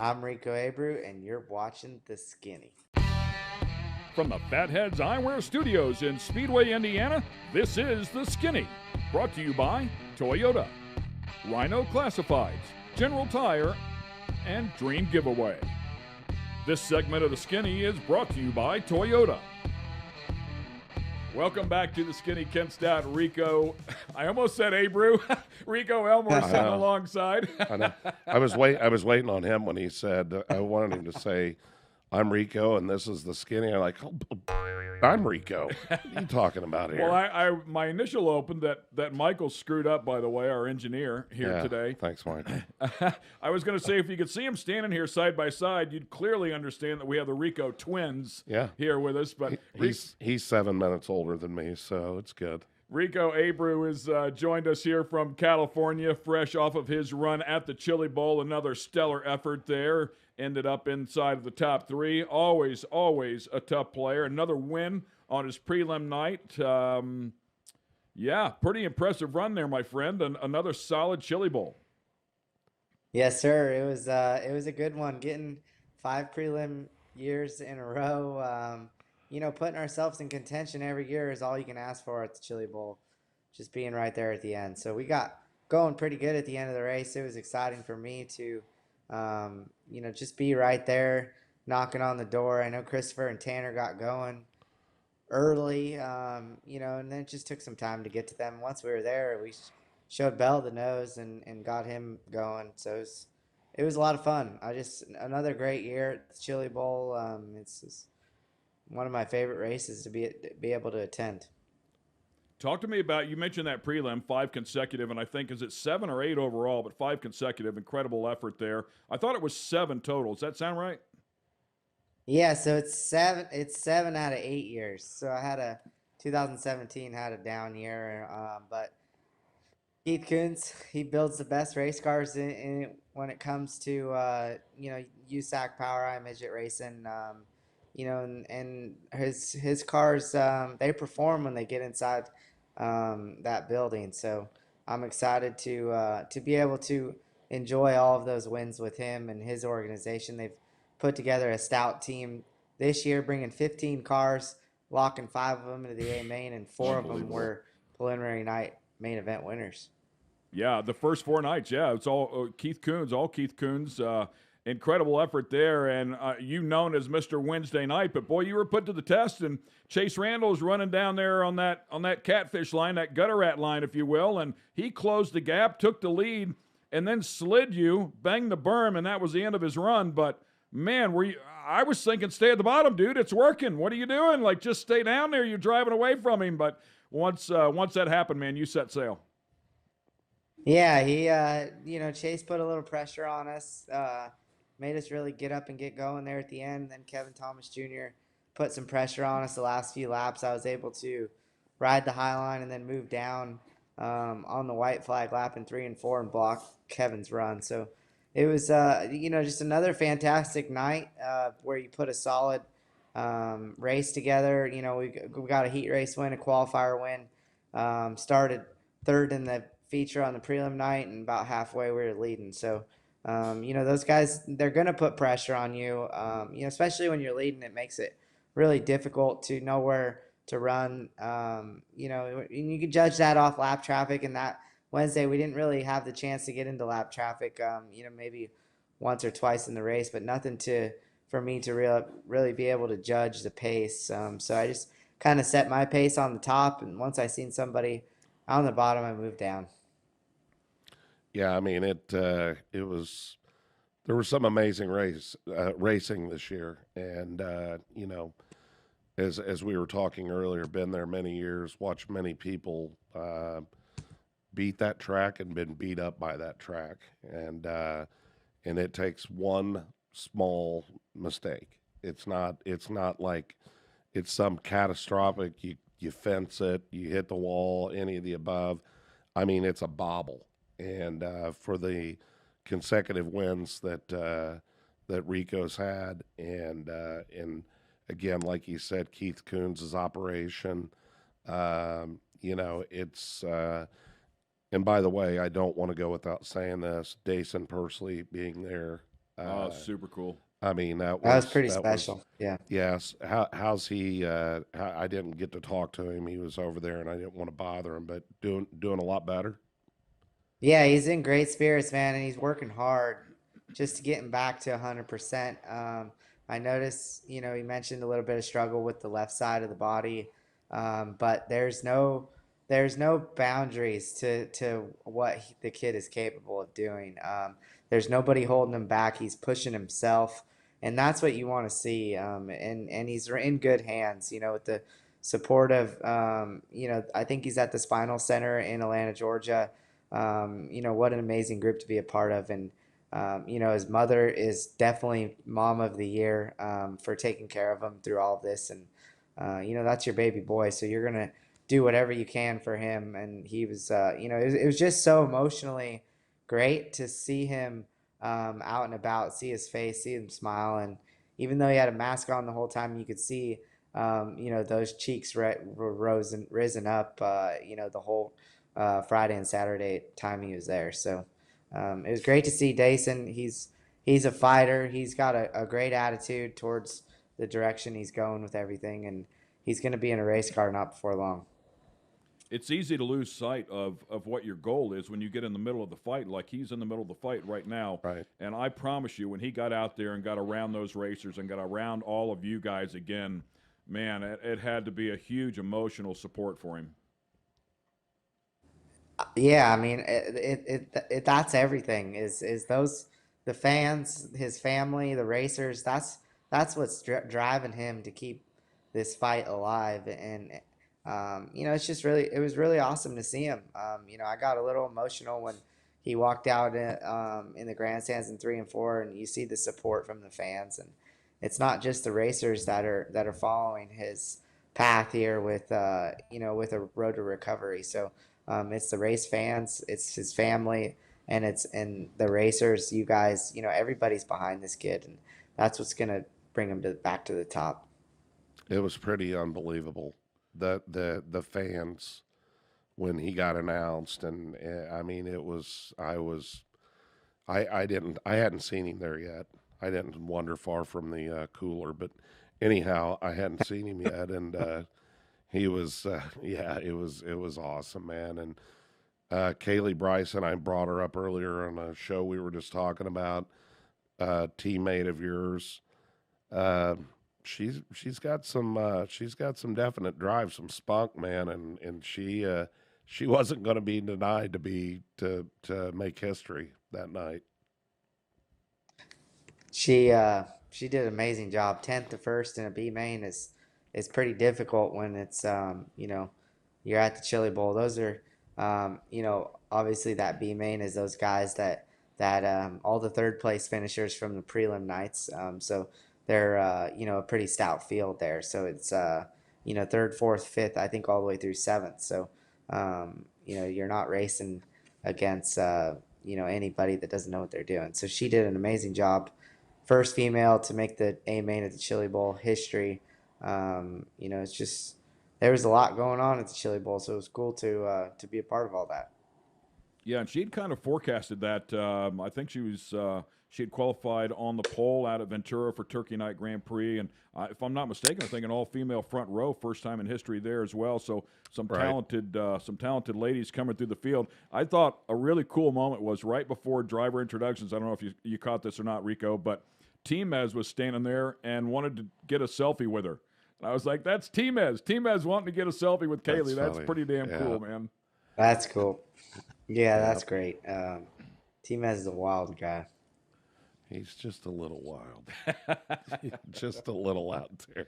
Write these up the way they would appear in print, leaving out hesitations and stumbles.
I'm Rico Abreu, and you're watching The Skinny. From the Fatheads Eyewear Studios in Speedway, Indiana, this is The Skinny, brought to you by Toyota, Rhino Classifieds, General Tire, and Dream Giveaway. This segment of The Skinny is brought to you by Toyota. Welcome back to The Skinny. Kent Stout, Rico. I almost said Abreu. Rico Elmore sitting alongside. I know. I was waiting on him when he said, I wanted him to say, I'm Rico and this is The Skinny. I'm like, oh, I'm Rico. What are you talking about here? Well, my initial open that Michael screwed up, by the way, our engineer here today. Thanks, Mike. I was going to say, if you could see them standing here side by side, you'd clearly understand that we have the Rico twins here with us. But he's 7 minutes older than me, so it's good. Rico Abreu has joined us here from California, fresh off of his run at the Chili Bowl. Another stellar effort there. Ended up inside of the top three. Always a tough player. Another win on his prelim night. Pretty impressive run there, my friend. Another solid Chili Bowl. Yes, sir. It was a good one. Getting 5 prelim years in a row. Putting ourselves in contention every year is all you can ask for at the Chili Bowl. Just being right there at the end. So we got going pretty good at the end of the race. It was exciting for me to just be right there knocking on the door. I know Christopher and Tanner got going early, and then it just took some time to get to them. Once we were there, we showed Bell the nose and got him going. So it was a lot of fun. Another great year at the Chili Bowl. It's one of my favorite races to be able to attend. Talk to me about, you mentioned that prelim, 5 consecutive, and I think, is it 7 or 8 overall, but 5 consecutive, incredible effort there. I thought it was 7 total. Does that sound right? Yeah, so it's 7 out of 8 years. So 2017 had a down year, but Keith Coons, he builds the best race cars when it comes to, USAC Power Eye midget racing, and his cars, they perform when they get inside that building. So I'm excited to be able to enjoy all of those wins with him and his organization. They've put together a stout team this year, bringing 15 cars, locking 5 of them into the A main, and 4 of them were preliminary night main event winners. Yeah, the first 4 nights, it's all Keith Coons, incredible effort there, and you known as Mr. Wednesday Night, but boy, you were put to the test, and Chase Randall was running down there on that catfish line, that gutter rat line, if you will, and he closed the gap, took the lead, and then slid you, banged the berm, and that was the end of his run. But man, I was thinking, stay at the bottom, dude. It's working. What are you doing? Like, just stay down there. You're driving away from him. But once that happened, man, you set sail. Yeah, he, Chase put a little pressure on us. Made us really get up and get going there at the end. Then Kevin Thomas Jr. put some pressure on us the last few laps. I was able to ride the high line and then move down on the white flag lap in 3 and 4 and block Kevin's run. So it was, just another fantastic night where you put a solid race together. We got a heat race win, a qualifier win. Started 3rd in the feature on the prelim night, and about halfway we were leading. So those guys, they're going to put pressure on you, especially when you're leading. It makes it really difficult to know where to run. You can judge that off lap traffic, and that Wednesday we didn't really have the chance to get into lap traffic, maybe once or twice in the race, but nothing for me to really be able to judge the pace. So I just kind of set my pace on the top, and once I seen somebody on the bottom, I moved down. Yeah, I mean there was some amazing racing this year, and as we were talking earlier, been there many years, watched many people beat that track and been beat up by that track, and it takes one small mistake. It's not like it's some catastrophic. You fence it, you hit the wall, any of the above. I mean, it's a bobble. And for the consecutive wins that Rico's had, and again, like you said, Keith Coons' operation, it's and by the way, I don't want to go without saying this, Dason Pursley being there Oh, super cool. I mean, That was pretty that was special. Yeah. yes. How's he? I didn't get to talk to him. He was over there, and I didn't want to bother him. But doing a lot better. Yeah, he's in great spirits, man, and he's working hard just to get him back to 100%. I noticed, he mentioned a little bit of struggle with the left side of the body, but there's no boundaries to what the kid is capable of doing. There's nobody holding him back. He's pushing himself, and that's what you want to see. And he's in good hands, with the support of, I think he's at the Spinal Center in Atlanta, Georgia. What an amazing group to be a part of. And, his mother is definitely mom of the year for taking care of him through all of this. And, that's your baby boy. So you're going to do whatever you can for him. And he was, it was just so emotionally great to see him out and about, see his face, see him smile. And even though he had a mask on the whole time, you could see, those cheeks risen up, the whole Friday and Saturday time he was there. So it was great to see Dason. He's a fighter. He's got a great attitude towards the direction he's going with everything, and he's going to be in a race car not before long. It's easy to lose sight of what your goal is when you get in the middle of the fight, like he's in the middle of the fight right now. Right. And I promise you, when he got out there and got around those racers and got around all of you guys again, man, it had to be a huge emotional support for him. Yeah, I mean, that's everything. Is those the fans, his family, the racers? That's what's driving him to keep this fight alive. And it was really awesome to see him. I got a little emotional when he walked out in the grandstands in 3 and 4, and you see the support from the fans. And it's not just the racers that are following his path here with with a road to recovery. So it's the race fans, it's his family, and the racers. You guys, everybody's behind this kid, and that's what's gonna bring him back to the top. It was pretty unbelievable. The fans when he got announced, and I mean, I hadn't seen him there yet. I didn't wander far from the cooler, but anyhow, I hadn't seen him yet, and he was, yeah, it was awesome, man. And Kaylee Bryson, I brought her up earlier on a show we were just talking about. Teammate of yours. Uh, she's got some definite drive, some spunk, man, and she wasn't going to be denied to make history that night. She did an amazing job. 10th to first in a B main is pretty difficult when it's you're at the Chili Bowl. Those are obviously that B main is those guys that all the third place finishers from the prelim nights. So they're a pretty stout field there. So it's third, fourth, fifth, I think all the way through seventh. So you're not racing against anybody that doesn't know what they're doing. So she did an amazing job. First female to make the A main at the Chili Bowl history. It's just there was a lot going on at the Chili Bowl, so it was cool to be a part of all that. Yeah, and she'd kind of forecasted that. I think she had qualified on the pole out of Ventura for Turkey Night Grand Prix, and if I'm not mistaken, I think an all-female front row, first time in history there as well. So some Right. talented ladies coming through the field. I thought a really cool moment was right before driver introductions. I don't know if you caught this or not, Rico, but Timez was standing there and wanted to get a selfie with her. And I was like, "That's Timez. Timez wanting to get a selfie with That's Kaylee. That's funny. pretty damn Yeah. cool, man." That's cool. Yeah, Yeah. that's great. T-Mez is a wild guy. He's just a little wild. Just a little out there.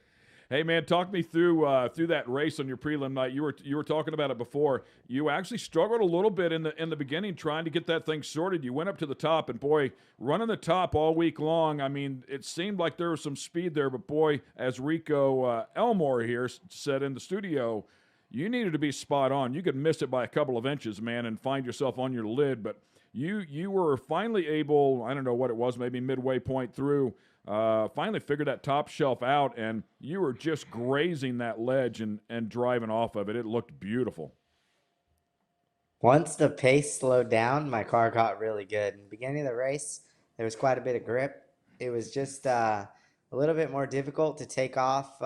Hey man, talk me through that race on your prelim night. You were talking about it before. You actually struggled a little bit in the beginning trying to get that thing sorted. You went up to the top, and boy, running the top all week long. I mean, it seemed like there was some speed there, but boy, as Rico Elmore here said in the studio, you needed to be spot on. You could miss it by a couple of inches, man, and find yourself on your lid. But you were finally able. I don't know what it was, maybe midway point through. Finally figured that top shelf out, and you were just grazing that ledge and driving off of it. It looked beautiful. Once the pace slowed down, my car got really good. In the beginning of the race, There was quite a bit of grip. It was just a little bit more difficult to take off.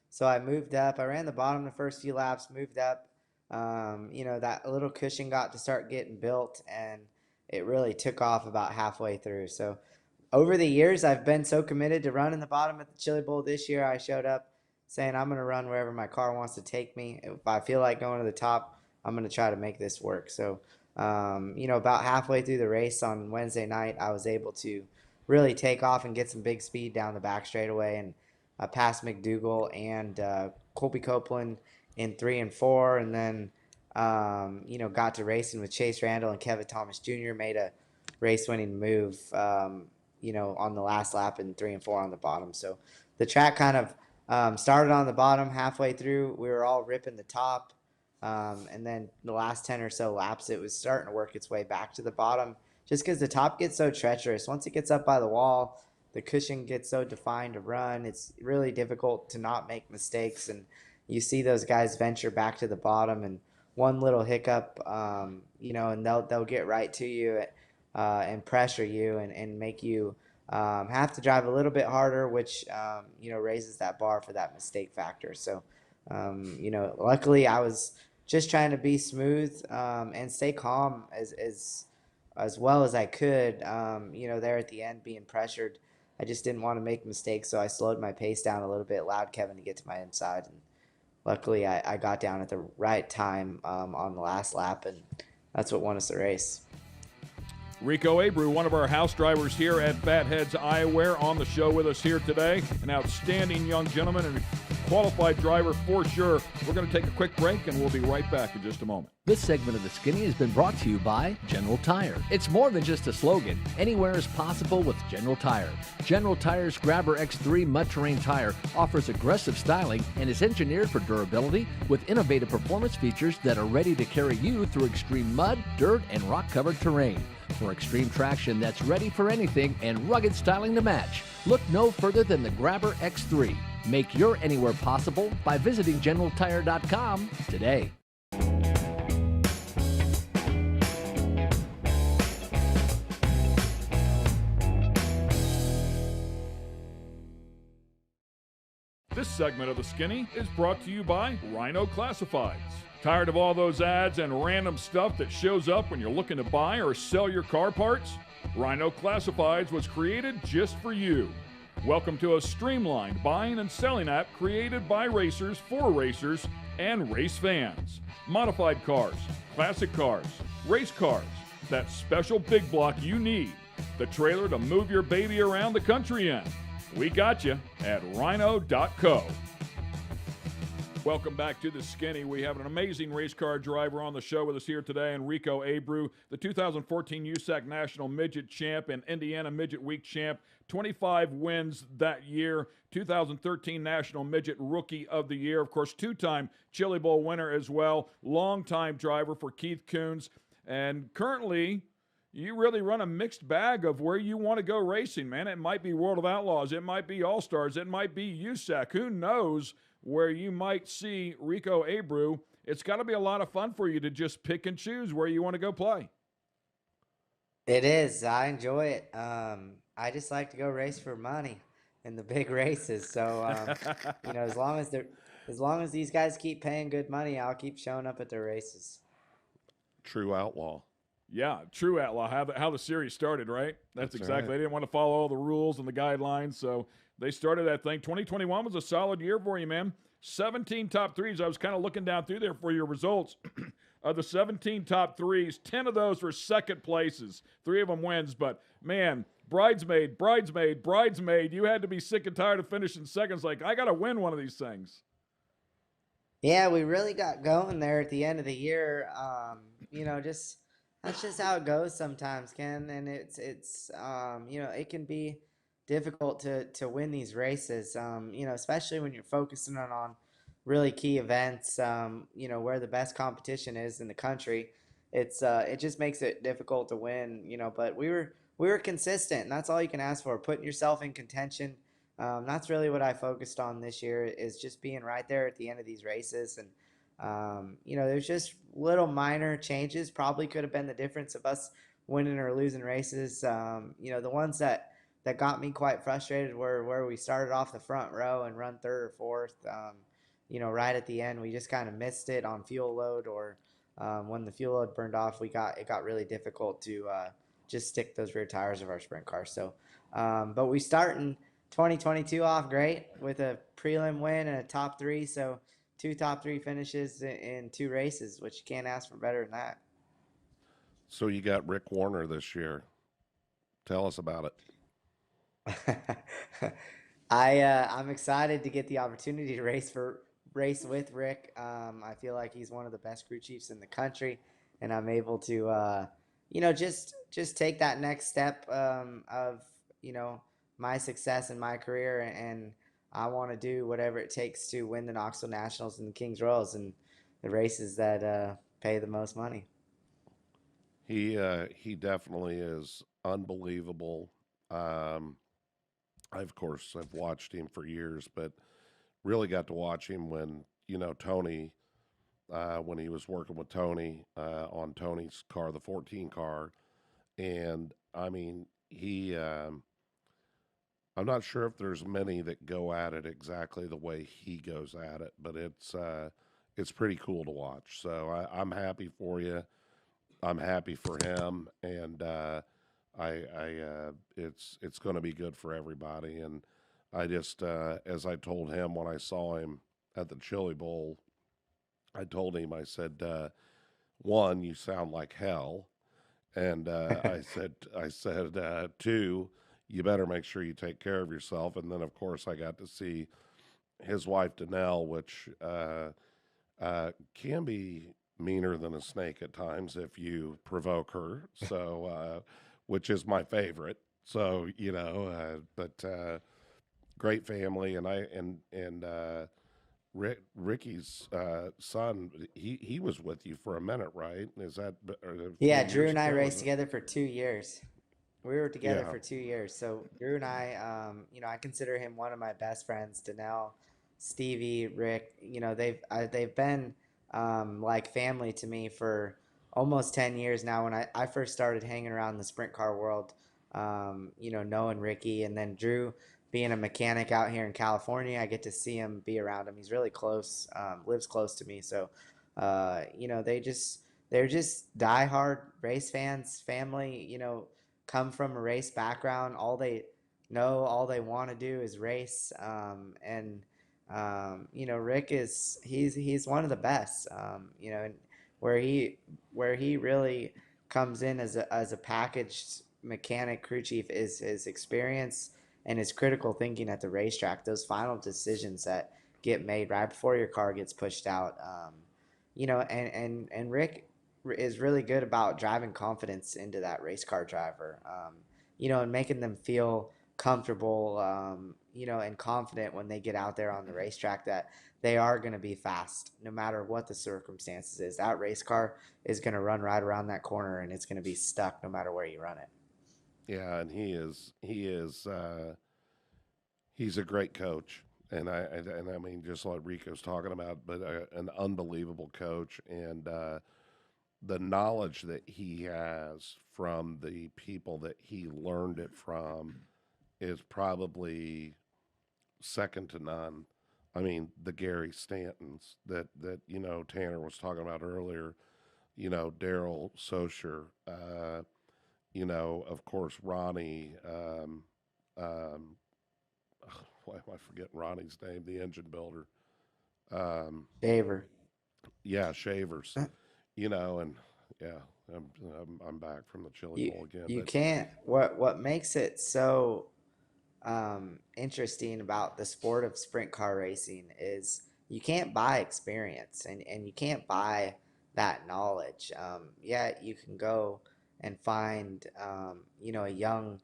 So I moved up. I ran the bottom the first few laps, moved up. That little cushion got to start getting built, and it really took off about halfway through. So over the years, I've been so committed to running the bottom at the Chili Bowl. This year, I showed up saying I'm going to run wherever my car wants to take me. If I feel like going to the top, I'm going to try to make this work. So, about halfway through the race on Wednesday night, I was able to really take off and get some big speed down the back straightaway, and passed McDougal and Colby Copeland in 3 and 4, and then got to racing with Chase Randall and Kevin Thomas Jr. Made a race-winning move, on the last lap in 3 and 4 on the bottom. So the track kind of started on the bottom. Halfway through, we were all ripping the top, and then the last 10 or so laps, it was starting to work its way back to the bottom, just because the top gets so treacherous. Once it gets up by the wall, the cushion gets so defined to run. It's really difficult to not make mistakes, and you see those guys venture back to the bottom, and one little hiccup, and they'll get right to you, and pressure you, and make you have to drive a little bit harder, which raises that bar for that mistake factor. So, luckily I was just trying to be smooth, and stay calm as well as I could. There at the end, being pressured, I just didn't want to make mistakes, so I slowed my pace down a little bit, allowed Kevin to get to my inside, and luckily I got down at the right time on the last lap, and that's what won us the race. Rico Abreu, one of our house drivers here at Fatheads Eyewear, on the show with us here today. An outstanding young gentleman and a qualified driver for sure. We're going to take a quick break, and we'll be right back in just a moment. This segment of The Skinny has been brought to you by General Tire. It's more than just a slogan. Anywhere is possible with General Tire. General Tire's Grabber X3 Mud Terrain tire offers aggressive styling and is engineered for durability with innovative performance features that are ready to carry you through extreme mud, dirt, and rock-covered terrain. For extreme traction that's ready for anything and rugged styling to match, look no further than the Grabber X3. Make your anywhere possible by visiting GeneralTire.com today. This segment of The Skinny is brought to you by Rhino Classifieds. Tired of all those ads and random stuff that shows up when you're looking to buy or sell your car parts? Rhino Classifieds was created just for you. Welcome to a streamlined buying and selling app created by racers for racers and race fans. Modified cars, classic cars, race cars, that special big block you need, the trailer to move your baby around the country in. We got you at rhino.co. Welcome back to The Skinny. We have an amazing race car driver on the show with us here today, and Rico Abreu, the 2014 USAC National Midget Champ and Indiana Midget Week Champ, 25 wins that year, 2013 National Midget Rookie of the Year, of course, two-time Chili Bowl winner as well, longtime driver for Keith Coons, and currently you really run a mixed bag of where you want to go racing, man. It might be World of Outlaws, it might be All-Stars, it might be USAC. Who knows where you might see Rico Abreu? It's got to be a lot of fun for you to just pick and choose where you want to go play. It is. I enjoy it. I just like to go race for money in the big races. So, as long as these guys keep paying good money, I'll keep showing up at their races. True outlaw. Yeah, true outlaw. How the series started, right? That's exactly. right. They didn't want to follow all the rules and the guidelines, so they started that thing. 2021 was a solid year for you, man. 17 top threes. I was kind of looking down through there for your results. Of the 17 top threes, 10 of those were second places. 3 of them wins, but man, bridesmaid. You had to be sick and tired of finishing seconds. Like, I got to win one of these things. Yeah, we really got going there at the end of the year. That's just how it goes sometimes, Ken. And it's it can be difficult to win these races. Especially when you're focusing on really key events. Where the best competition is in the country. It just makes it difficult to win. But we were consistent, and that's all you can ask for. Putting yourself in contention. That's really what I focused on this year, is just being right there at the end of these races. And there's just little minor changes. Probably could have been the difference of us winning or losing races. The ones that got me quite frustrated were where we started off the front row and run third or fourth. Right at the end, we just kind of missed it on fuel load, or when the fuel load burned off, it got really difficult to just stick those rear tires of our sprint car. So, but we start in 2022 off great with a prelim win and a top three. So two top three finishes in two races, which you can't ask for better than that. So you got Rick Warner this year. Tell us about it. I'm excited to get the opportunity to race with Rick. I feel like he's one of the best crew chiefs in the country, and I'm able to just take that next step of my success in my career, and I want to do whatever it takes to win the Knoxville Nationals and the Kings Royals and the races that pay the most money. He definitely is unbelievable. I of course I've watched him for years, but really got to watch him when Tony, when he was working with Tony on Tony's car, the 14 car, and I mean I'm not sure if there's many that go at it exactly the way he goes at it, but it's pretty cool to watch. So I'm happy for you. I'm happy for him, and it's going to be good for everybody. And I just, as I told him when I saw him at the Chili Bowl, I told him, I said, one, you sound like hell, and two, you better make sure you take care of yourself. And then, of course, I got to see his wife Danelle, which can be meaner than a snake at times if you provoke her. So, which is my favorite. So but great family, and Ricky's son. He was with you for a minute, right? Is that a few Yeah, Drew years and I ago? raced together for 2 years. We were together Yeah, for 2 years. So Drew and I, I consider him one of my best friends. Danelle, Stevie, Rick, they've been like family to me for almost 10 years now. When I first started hanging around the sprint car world, knowing Ricky, and then Drew being a mechanic out here in California, I get to see him, be around him. He's really close, lives close to me. So, they're just diehard race fans, family. Come from a race background. All they know, all they want to do is race. Rick he's one of the best. And where he really comes in as a packaged mechanic crew chief is his experience and his critical thinking at the racetrack. Those final decisions that get made right before your car gets pushed out. And Rick is really good about driving confidence into that race car driver, and making them feel comfortable, and confident when they get out there on the racetrack that they are going to be fast no matter what the circumstances is. That race car is going to run right around that corner and it's going to be stuck no matter where you run it. yeah, and he's a great coach, and I mean, just like Rico's talking about, but an unbelievable coach, and the knowledge that he has from the people that he learned it from is probably second to none. I mean, the Gary Stantons that Tanner was talking about earlier. Daryl Socher. Of course, Ronnie. Um, why am I forgetting Ronnie's name? The engine builder. Um, Favor. yeah, Shavers. And yeah, I'm back from the Chili You Bowl again, you but can't. What makes it so interesting about the sport of sprint car racing is you can't buy experience, and you can't buy that knowledge. Yeah, you can go and find a young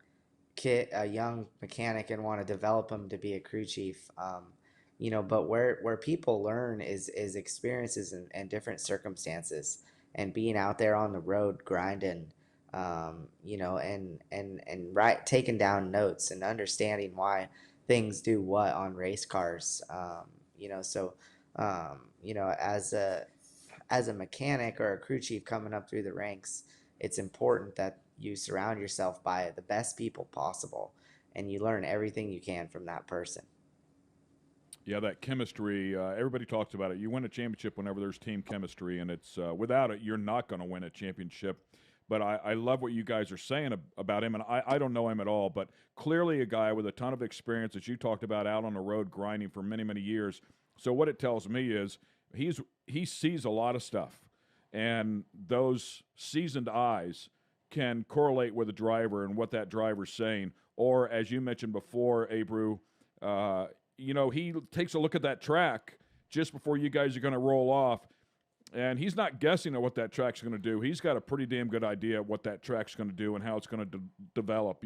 mechanic, and want to develop them to be a crew chief. But where people learn is experiences and different circumstances, and being out there on the road grinding, and right taking down notes and understanding why things do what on race cars. So as a mechanic or a crew chief coming up through the ranks, it's important that you surround yourself by the best people possible, and you learn everything you can from that person. Yeah, that chemistry. Everybody talks about it. You win a championship whenever there's team chemistry, and it's without it, you're not going to win a championship. But I love what you guys are saying about him, and I don't know him at all, but clearly a guy with a ton of experience, as you talked about, out on the road grinding for many, many years. So what it tells me is he sees a lot of stuff, and those seasoned eyes can correlate with a driver and what that driver's saying. Or as you mentioned before, Abreu, uh, he takes a look at that track just before you guys are going to roll off, and he's not guessing at what that track's going to do. He's got a pretty damn good idea of what that track's going to do and how it's going to develop,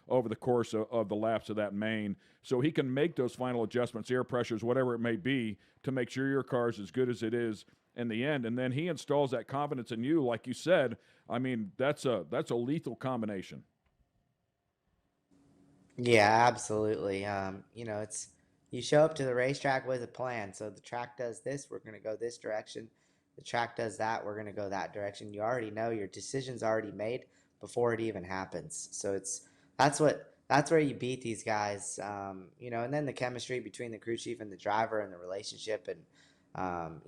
over the course of the laps of that main. So he can make those final adjustments, air pressures, whatever it may be, to make sure your car's as good as it is in the end. And then he installs that confidence in you, like you said. I mean, that's a lethal combination. Yeah, absolutely. It's you show up to the racetrack with a plan. So the track does this, we're going to go this direction. The track does that, we're going to go that direction. You already know your decision's already made before it even happens. So that's where you beat these guys. And then the chemistry between the crew chief and the driver and the relationship, and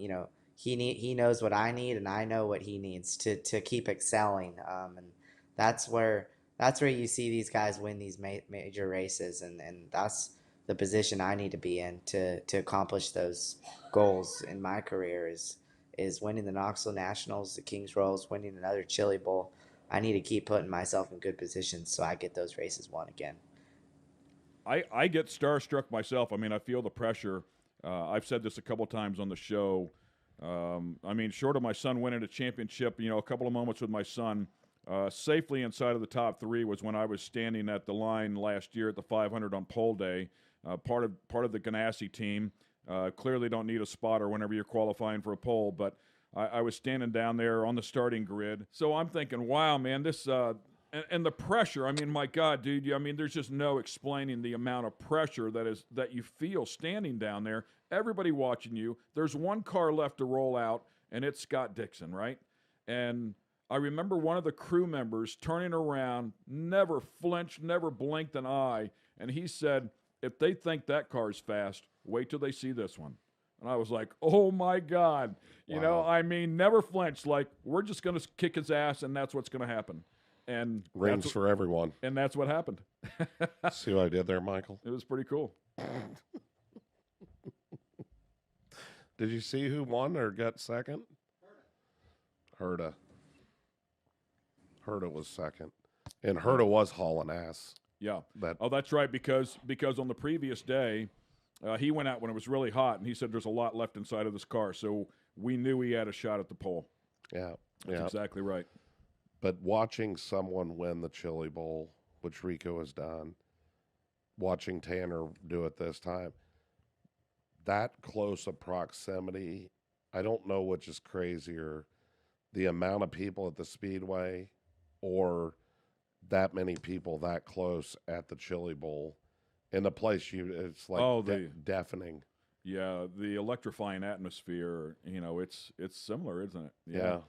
he knows what I need and I know what he needs to keep excelling. And that's where you see these guys win these major races, and that's the position I need to be in to accomplish those goals in my career is winning the Knoxville Nationals, the Kings Royals, winning another Chili Bowl. I need to keep putting myself in good positions so I get those races won again. I get starstruck myself. I mean, I feel the pressure. I've said this a couple times on the show. Short of my son winning a championship, a couple of moments with my son, safely inside of the top three was when I was standing at the line last year at the 500 on pole day, part of the Ganassi team. Clearly don't need a spotter whenever you're qualifying for a pole, but I was standing down there on the starting grid. So I'm thinking, wow, man, this and the pressure. I mean, my God, dude. There's just no explaining the amount of pressure that you feel standing down there. Everybody watching you. There's one car left to roll out, and it's Scott Dixon, right? And I remember one of the crew members turning around, never flinched, never blinked an eye, and he said, if they think that car's fast, wait till they see this one. And I was like, oh, my God. Wow. Never flinched. Like, we're just going to kick his ass, and that's what's going to happen. And Rings for everyone. And that's what happened. See what I did there, Michael? It was pretty cool. Did you see who won or got second? Herta. Herta was second. And Herta was hauling ass. Yeah. That's right, because on the previous day, he went out when it was really hot, and he said there's a lot left inside of this car, so we knew he had a shot at the pole. Yeah. That's exactly right. But watching someone win the Chili Bowl, which Rico has done, watching Tanner do it this time, that close a proximity, I don't know which is crazier, the amount of people at the Speedway or that many people that close at the Chili Bowl. In the place, it's like deafening. Yeah, the electrifying atmosphere, it's similar, isn't it? Yeah.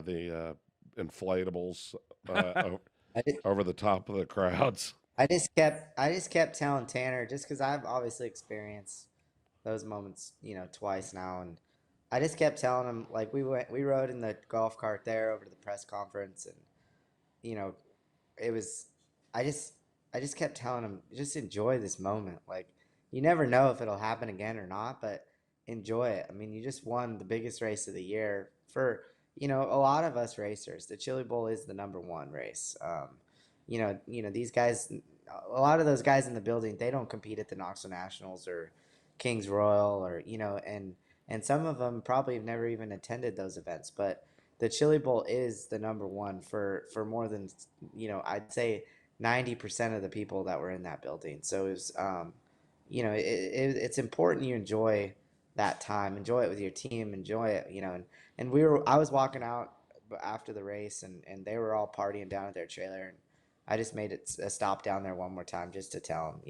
The inflatables over the top of the crowds. I just kept telling Tanner, just because I've obviously experienced those moments, twice now, and I just kept telling him, like, we rode in the golf cart there over to the press conference, and it was, I just kept telling him, just enjoy this moment. Like, you never know if it'll happen again or not, but enjoy it. I mean, you just won the biggest race of the year for, a lot of us racers. The Chili Bowl is the #1 race. These guys, a lot of those guys in the building, they don't compete at the Knoxville Nationals or Kings Royal or, and some of them probably have never even attended those events, but the Chili Bowl is the #1 for more than, I'd say 90% of the people that were in that building. So it was, it's important you enjoy that time, enjoy it with your team, enjoy it, and I was walking out after the race, and they were all partying down at their trailer, and I just made it a stop down there one more time just to tell them,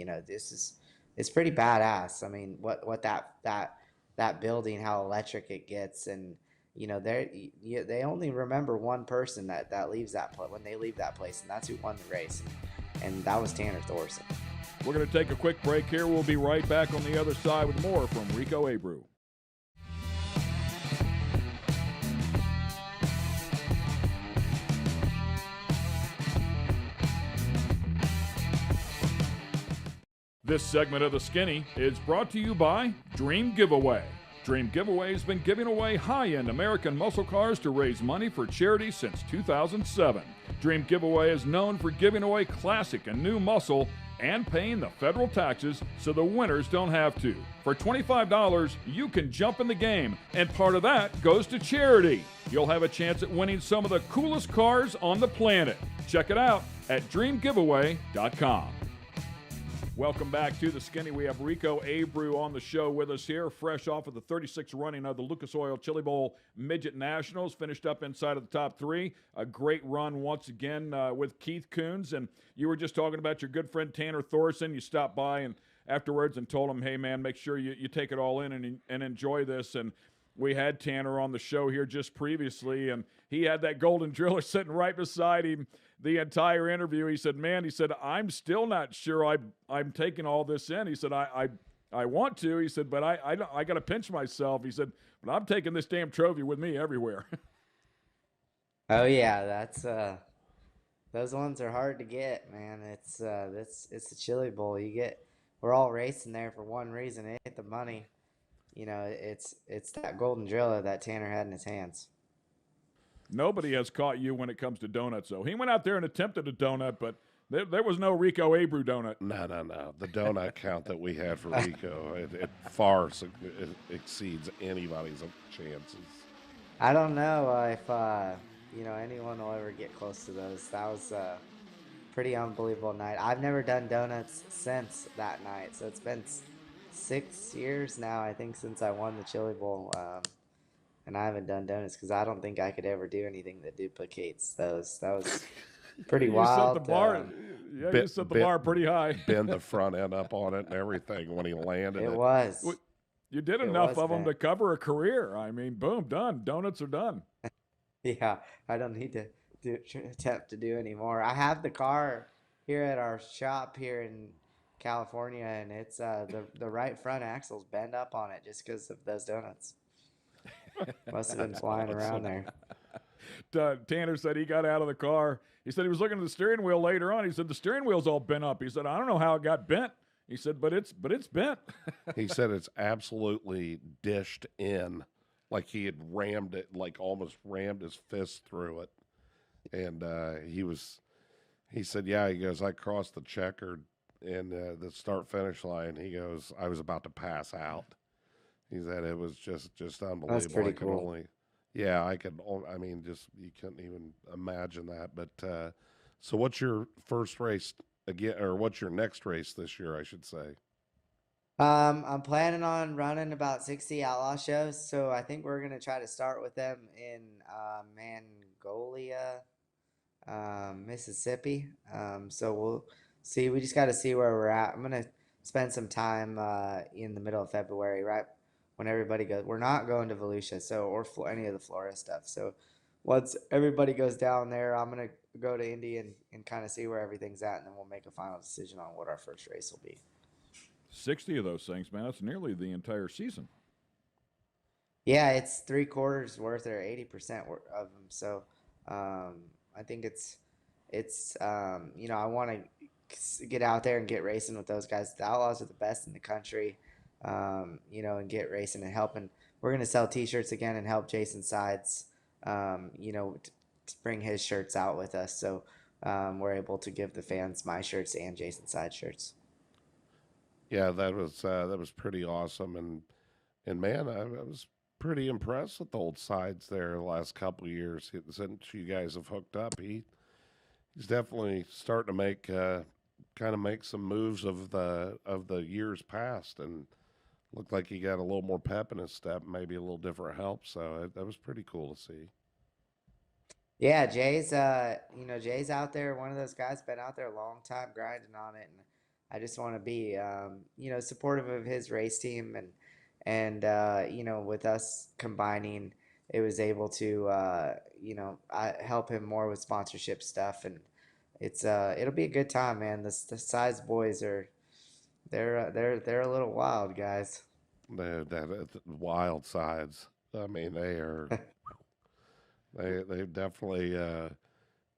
it's pretty badass. I mean, what that building, how electric it gets, and they only remember one person that leaves when they leave that place, and that's who won the race, and that was Tanner Thorson. We're going to take a quick break here. We'll be right back on the other side with more from Rico Abreu. This segment of The Skinny is brought to you by Dream Giveaway. Dream Giveaway has been giving away high-end American muscle cars to raise money for charity since 2007. Dream Giveaway is known for giving away classic and new muscle and paying the federal taxes so the winners don't have to. For $25, you can jump in the game, and part of that goes to charity. You'll have a chance at winning some of the coolest cars on the planet. Check it out at dreamgiveaway.com. Welcome back to The Skinny. We have Rico Abreu on the show with us here, fresh off of the 36th running of the Lucas Oil Chili Bowl Midget Nationals, finished up inside of the top three. A great run once again with Keith Coons. And you were just talking about your good friend Tanner Thorson. You stopped by and afterwards and told him, hey, man, make sure you take it all in and enjoy this. And we had Tanner on the show here just previously, and he had that golden driller sitting right beside him the entire interview. He said, man, I'm still not sure I'm taking all this in. He said, I want to. He said, but I got to pinch myself. He said, but I'm taking this damn trophy with me everywhere. Oh yeah, that's those ones are hard to get, man. It's the Chili Bowl. We're all racing there for one reason. It ain't the money. It's that golden driller that Tanner had in his hands. Nobody has caught you when it comes to donuts, though. He went out there and attempted a donut, but there was no Rico Abreu donut. No. The donut count that we had for Rico, it far exceeds anybody's chances. I don't know if anyone will ever get close to those. That was a pretty unbelievable night. I've never done donuts since that night, so it's been 6 years now, I think, since I won the Chili Bowl. And I haven't done donuts because I don't think I could ever do anything that duplicates those. That was pretty wild. Set the bar, you set the bar pretty high. Bend the front end up on it and everything when he landed it. It was. You did enough of them to cover a career. I mean, boom, done. Donuts are done. Yeah, I don't need to attempt to do anymore. I have the car here at our shop here in California, and it's the right front axle's bend up on it just because of those donuts. Must have been flying around there. Tanner said he got out of the car. He said he was looking at the steering wheel later on. He said the steering wheel's all bent up. He said, I don't know how it got bent. He said, but it's bent. He said it's absolutely dished in, like he had rammed it, like almost rammed his fist through it. And he said, yeah, he goes, I crossed the checkered in the start-finish line. He goes, I was about to pass out. He said it was just unbelievable. That's pretty cool. You couldn't even imagine that. But so what's your first race again, or what's your next race this year, I should say? I'm planning on running about 60 outlaw shows, so I think we're gonna try to start with them in Mongolia, Mississippi. So we'll see. We just got to see where we're at. I'm gonna spend some time in the middle of February, right when everybody goes. We're not going to Volusia, or any of the Florida stuff. So once everybody goes down there, I'm gonna go to Indy and kind of see where everything's at, and then we'll make a final decision on what our first race will be. 60 of those things, man. That's nearly the entire season. Yeah, it's 3/4 worth or 80% of them. So I think it's I want to get out there and get racing with those guys. The Outlaws are the best in the country. And get racing and helping. We're going to sell T-shirts again and help Jason Sides, to bring his shirts out with us. So we're able to give the fans my shirts and Jason Sides shirts. Yeah, that was pretty awesome. And man, I was pretty impressed with the old Sides there the last couple of years. Since you guys have hooked up, he's definitely starting to make some moves of the years past, and looked like he got a little more pep in his step, maybe a little different help. So that was pretty cool to see. Yeah, Jay's out there. One of those guys been out there a long time grinding on it, and I just want to be supportive of his race team and with us combining it was able to help him more with sponsorship stuff, and it'll be a good time, man. The size boys are they're a little wild, guys. That wild sides. I mean, they definitely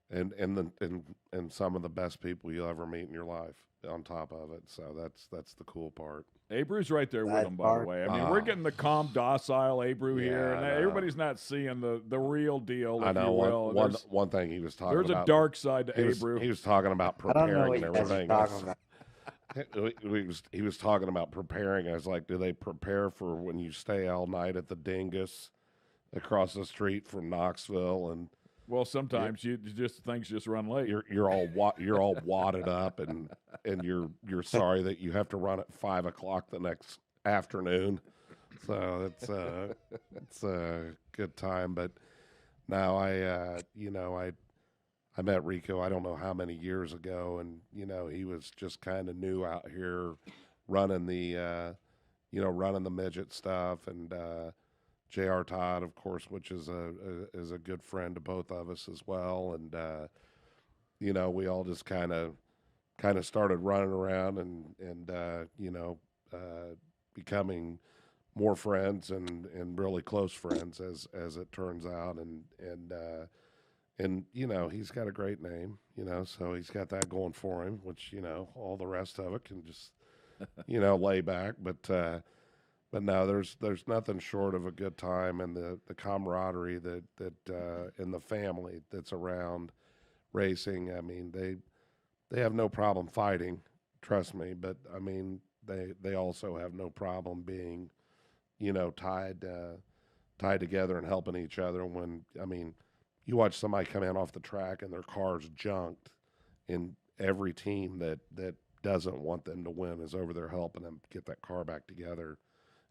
and some of the best people you'll ever meet in your life. On top of it, so that's the cool part. Abreu's right there with Size him, by the bar. way. I mean, we're Ah, getting the calm, docile Abreu here, yeah, and I know. everybody's not seeing the real deal, I if you know will. one thing he was talking There's a about. dark side to He was Abreu. he was talking about I don't know preparing what and you guys are everything. talking about. He was talking about preparing. I was like, do they prepare for when you stay all night at the Dingus across the street from Knoxville, and Well, sometimes you just things just run late. you're all wadded up, and you're sorry that you have to run at 5 o'clock the next afternoon. So it's a good time. But now I met Rico, I don't know how many years ago, and he was just kind of new out here running running the midget stuff, and J.R. Todd, of course, which is a good friend to both of us as well, and we all just kind of started running around, and becoming more friends, and really close friends, as it turns out, and he's got a great name, so he's got that going for him, which all the rest of it can just lay back, but no, there's nothing short of a good time, and the camaraderie that in the family that's around racing. I mean, they have no problem fighting, trust me, but I mean, they also have no problem being tied together and helping each other. When I mean, you watch somebody come in off the track and their car's junked, and every team that doesn't want them to win is over there helping them get that car back together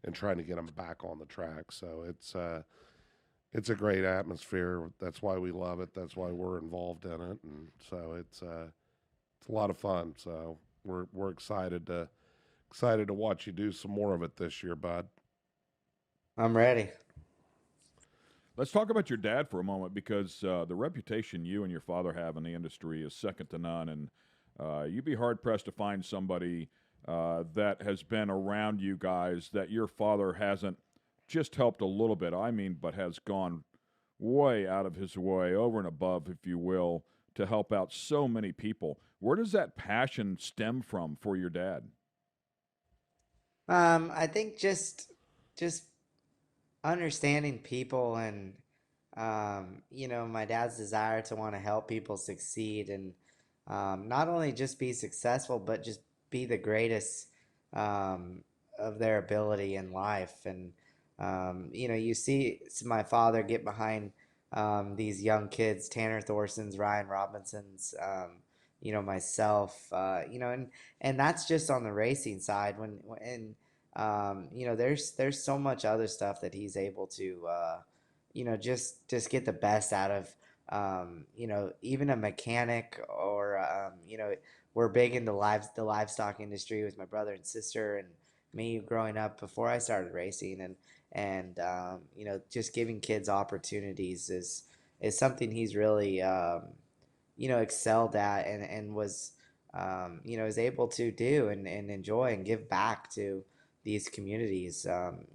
and trying to get them back on the track. So it's a great atmosphere. That's why we love it. That's why we're involved in it, and so it's a lot of fun. So we're excited to watch you do some more of it this year, bud. I'm ready. Let's talk about your dad for a moment, because the reputation you and your father have in the industry is second to none, and you'd be hard pressed to find somebody that has been around you guys that your father hasn't just helped a little bit. I mean, but has gone way out of his way, over and above, if you will, to help out so many people. Where does that passion stem from for your dad? I think just understanding people, and my dad's desire to want to help people succeed, and not only just be successful, but just be the greatest of their ability in life. And you see my father get behind these young kids, Tanner Thorson's, Ryan Robinson's, myself, and that's just on the racing side. There's so much other stuff that he's able to, just get the best out of, even a mechanic, or, we're big into the livestock industry with my brother and sister and me growing up before I started racing, and just giving kids opportunities is something he's really, excelled at, and was, is able to do, and enjoy and give back to these communities.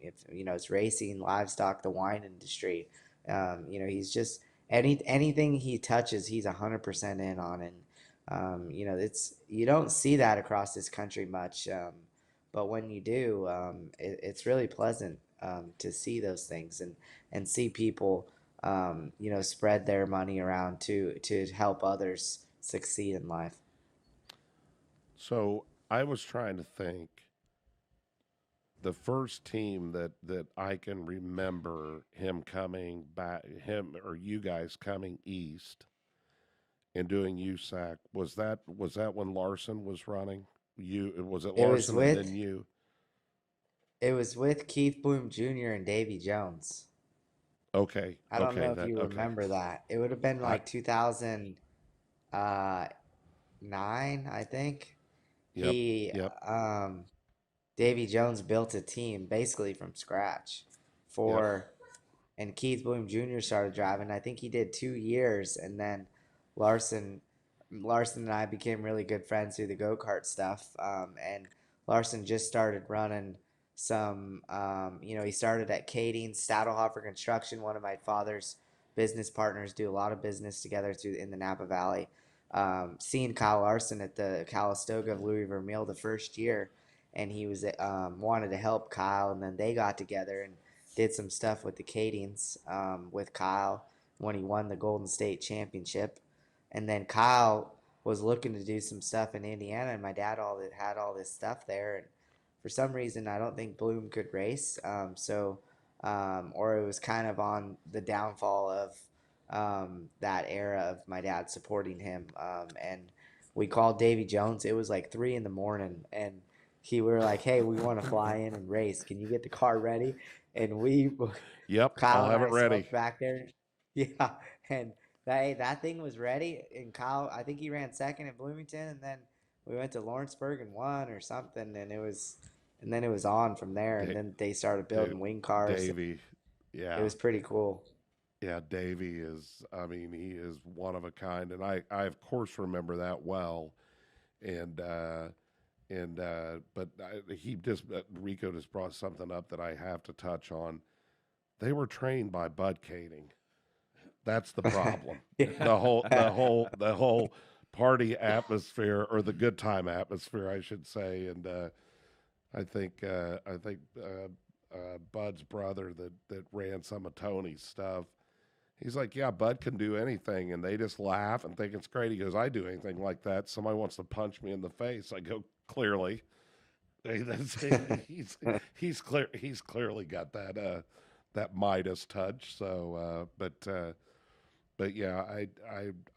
If it's racing, livestock, the wine industry. He's just anything he touches, he's 100% in on, and it's you don't see that across this country much, but when you do, it's really pleasant to see those things, and see people spread their money around to help others succeed in life. So I was trying to think, the first team that I can remember him coming back, him or you guys coming east and doing USAC, was that when Larson was running? Was it It was Larson and with then you? it was with Keith Bloom Jr. and Davy Jones. Okay, I don't okay, know if that you okay. remember that. It would have been I like 2009, I think. Yep, He yep, Davy Jones built a team basically from scratch yep. for, and Keith Bloom Jr. started driving. I think he did 2 years, and then Larson, Larson and I became really good friends through the go-kart stuff. And Larson just started running some. He started at Kading, Stadelhofer Construction, one of my father's business partners. Do a lot of business together through in the Napa Valley. Seeing Kyle Larson at the Calistoga of Louis Vermeil the first year, and he was wanted to help Kyle, and then they got together and did some stuff with the Cadings with Kyle when he won the Golden State Championship, and then Kyle was looking to do some stuff in Indiana, and my dad had all this stuff there, and for some reason I don't think Bloom could race, or it was kind of on the downfall of that era of my dad supporting him, and we called Davy Jones. It was like 3 in the morning, and we were like, "Hey, we want to fly in and race. Can you get the car ready?" And Yep, Kyle I'll and have I it ready. smoked back there. Yeah, and that thing was ready. And Kyle, I think he ran second in Bloomington, and then we went to Lawrenceburg and won or something, and then it was on from there. And Da- then they started Da- building wing cars. Davey, It yeah, was pretty cool. yeah, Davey is. I mean, he is one of a kind, and I of course remember that well. And but he just Rico just brought something up that I have to touch on. They were trained by Bud Kading. That's the problem. Yeah. The whole party atmosphere, or the good time atmosphere, I should say. And I think Bud's brother that ran some of Tony's stuff. He's like, yeah, Bud can do anything, and they just laugh and think it's great. He goes, I do anything like that. Somebody wants to punch me in the face. I go, clearly. He's clearly got that Midas touch. So, but yeah,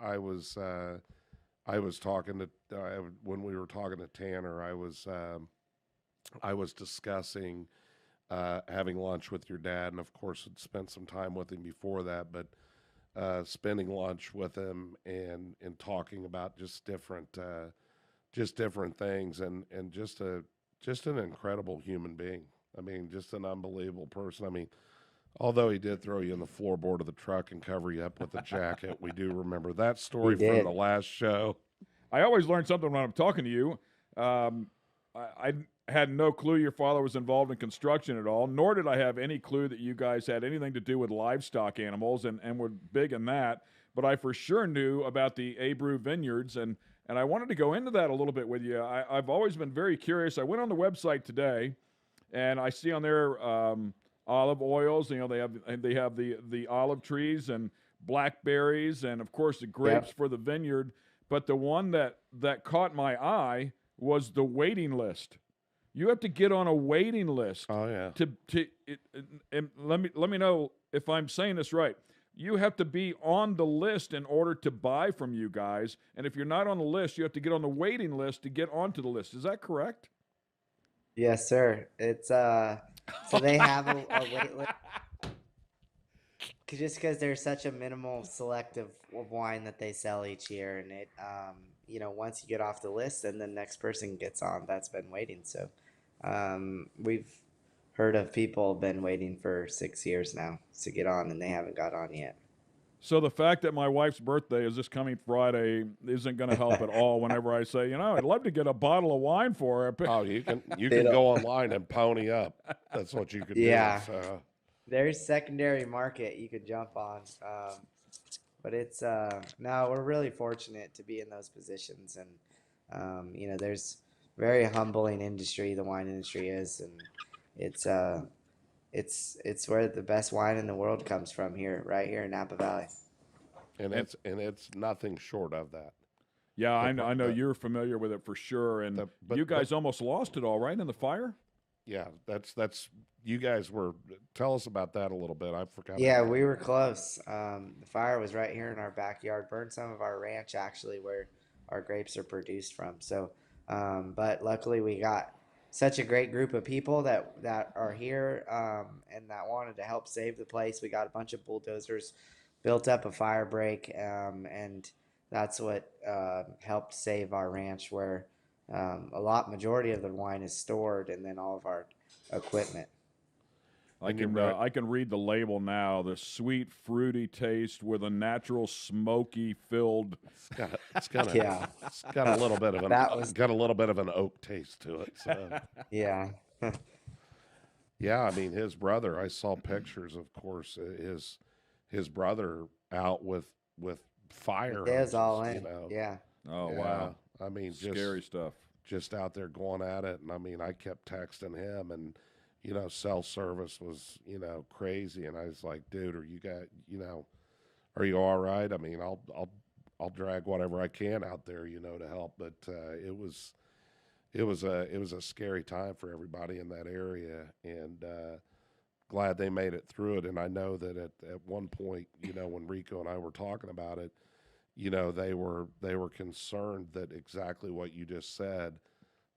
I was talking to when we were talking to Tanner, I was discussing having lunch with your dad, and of course, had spent some time with him before that, but spending lunch with him and talking about just different things, and just an incredible human being. I mean, just an unbelievable person. I mean, although he did throw you in the floorboard of the truck and cover you up with a jacket, we do remember that He story from the did. last show. I always learn something when I'm talking to you. I had no clue your father was involved in construction at all, nor did I have any clue that you guys had anything to do with livestock animals and were big in that. But I for sure knew about the Abreu vineyards, and I wanted to go into that a little bit with you. I've always been very curious. I went on the website today, and I see on there olive oils. You know, they have the olive trees and blackberries, and of course the grapes Yep. for the vineyard. But the one that caught my eye was the waiting list. You have to get on a waiting list Oh yeah, and let me know if I'm saying this right. You have to be on the list in order to buy from you guys, and if you're not on the list, you have to get on the waiting list to get onto the list. Is that correct? Yes, sir. It's so they have a wait list just because there's such a minimal selective of wine that they sell each year, and once you get off the list, then the next person gets on that's been waiting. So, we've heard of people been waiting for 6 years now to get on, and they haven't got on yet. So the fact that my wife's birthday is this coming Friday isn't going to help at all whenever I say, I'd love to get a bottle of wine for her. oh you They can don't. go online and pony up. That's what you could do. Yeah, So there's secondary market you could jump on. But it's no, we're really fortunate to be in those positions, and there's very humbling industry the wine industry is, and it's it's where the best wine in the world comes from here, right here in Napa Valley. And it's nothing short of that. yeah, The I know the you're familiar with it for sure. And the you but guys almost lost it all, right, in the fire? yeah, that's you guys were. Tell us about that a little bit. I forgot Yeah, about we that. were close. The fire was right here in our backyard, burned some of our ranch actually, where our grapes are produced from. So, but luckily we got such a great group of people that are here, and that wanted to help save the place. We got a bunch of bulldozers, built up a fire break, and that's what helped save our ranch, where majority of the wine is stored, and then all of our equipment. I can read the label now. The sweet, fruity taste with a natural, smoky filled. It's got a, Yeah. it's got a little bit of an oak taste to it. So. Yeah. Yeah, I mean his brother. I saw pictures, of course. His brother out with fire. It was all hoses, in. you know. Yeah. Oh Yeah, wow, I mean, scary stuff. just out there going at it. And I mean, I kept texting him, and cell service was crazy. And I was like, dude, are you all right? I mean, I'll drag whatever I can out there, to help. But it was a scary time for everybody in that area, and glad they made it through it. And I know that at one point, when Rico and I were talking about it, they were concerned that exactly what you just said,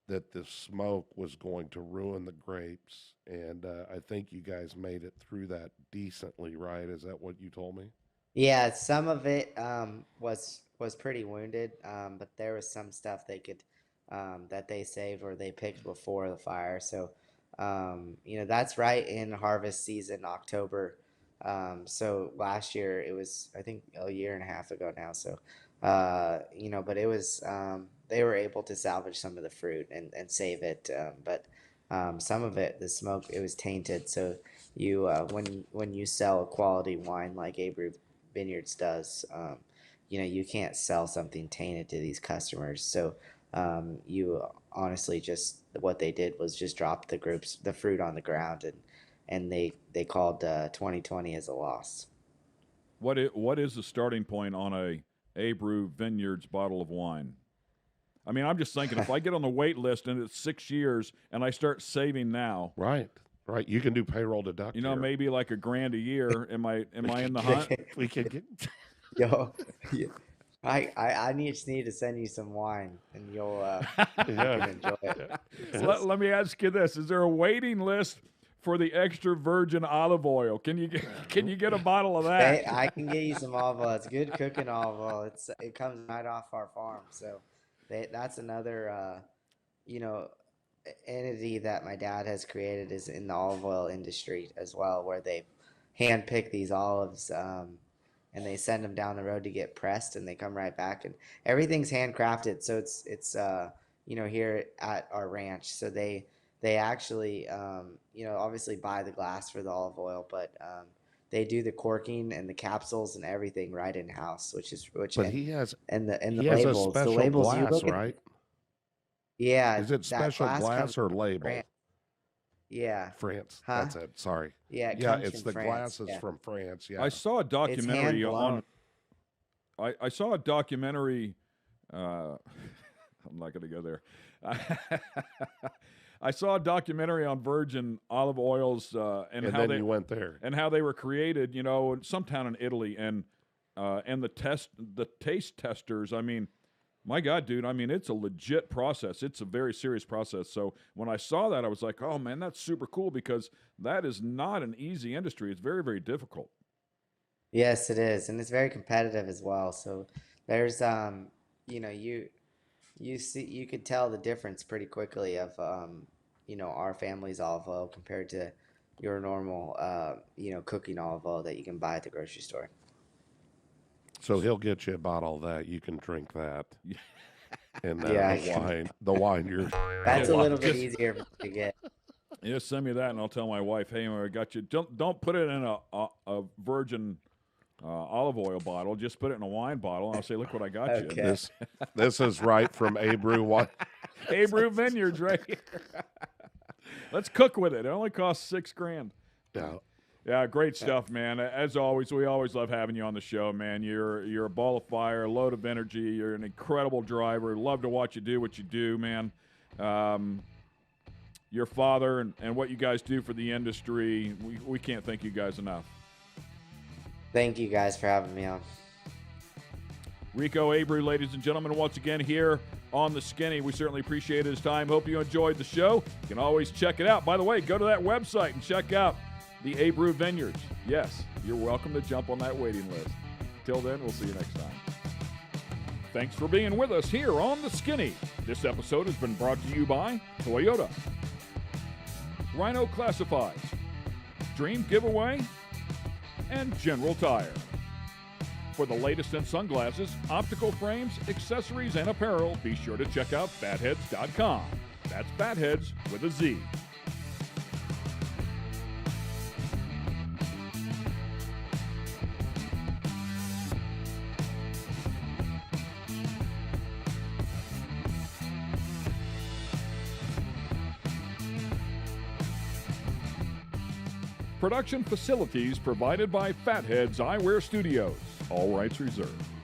that the smoke was going to ruin the grapes. And I think you guys made it through that decently, right? Is that what you told me? Yeah, some of it was pretty wounded, but there was some stuff they could that they saved or they picked before the fire. So that's right in harvest season, October. So last year it was, I think, a year and a half ago now. So but it was they were able to salvage some of the fruit and save it. But some of it, the smoke, it was tainted. So you when you sell a quality wine like Abreu Vineyards does, you can't sell something tainted to these customers. So you honestly just what they did was just drop the fruit on the ground, and they called 2020 as a loss. What is the starting point on a Abreu Vineyards bottle of wine? I mean, I'm just thinking if I get on the wait list and it's 6 years and I start saving now, right. You can do payroll deduct. Here. Maybe like $1,000 a year. Am I in the hunt? We can get. Yo, I just need to send you some wine, and you'll enjoy it. Let me ask you this: is there a waiting list for the extra virgin olive oil? Can you get a bottle of that? I can get you some olive oil. It's good cooking olive oil. It comes right off our farm, so that's another entity that my dad has created is in the olive oil industry as well, where they hand pick these olives. And they send them down the road to get pressed, and they come right back, and everything's handcrafted. So it's here at our ranch. So they actually obviously buy the glass for the olive oil, but they do the corking and the capsules and everything right in house, But he has and the he has labels. a special The labels glass, you look at, right? yeah. Is it special glass or label? France. Yeah. France. Huh? That's it. Sorry. Yeah. It's the France. glasses from France. Yeah. I saw a documentary on. I saw a documentary. I'm not going to go there. I saw a documentary on virgin olive oils and how then they you went there and how they were created. In some town in Italy, and the taste testers. I mean, my God, dude, I mean, it's a legit process. It's a very serious process. So when I saw that, I was like, oh, man, that's super cool, because that is not an easy industry. It's very, very difficult. Yes, it is, and it's very competitive as well. So there's you could tell the difference pretty quickly of our family's olive oil compared to your normal cooking olive oil that you can buy at the grocery store. So he'll get you a bottle of that. You can drink that. And Yeah. the wine you're. That's a little bit easier to get. Yeah, send me that, and I'll tell my wife, hey, I got you. Don't put it in a virgin olive oil bottle. Just put it in a wine bottle, and I'll say, look what I got you. Okay. This is right from Abreu wine. Abreu Vineyards right here. Let's cook with it. It only costs $6,000. Yeah. Yeah, great stuff, man. As always, we always love having you on the show, man. You're a ball of fire, a load of energy. You're an incredible driver. Love to watch you do what you do, man. Your father and what you guys do for the industry, we can't thank you guys enough. Thank you guys for having me on. Rico Abreu, ladies and gentlemen, once again here on The Skinny. We certainly appreciate his time. Hope you enjoyed the show. You can always check it out. By the way, go to that website and check out the Abreu Vineyards. Yes, you're welcome to jump on that waiting list. Till then, we'll see you next time. Thanks for being with us here on The Skinny. This episode has been brought to you by Toyota, Rhino Classifieds, Extreme giveaway, and General Tire. For the latest in sunglasses, optical frames, accessories, and apparel, be sure to check out fatheads.com. That's Fatheads with a Z. Production facilities provided by Fatheads Eyewear Studios. All rights reserved.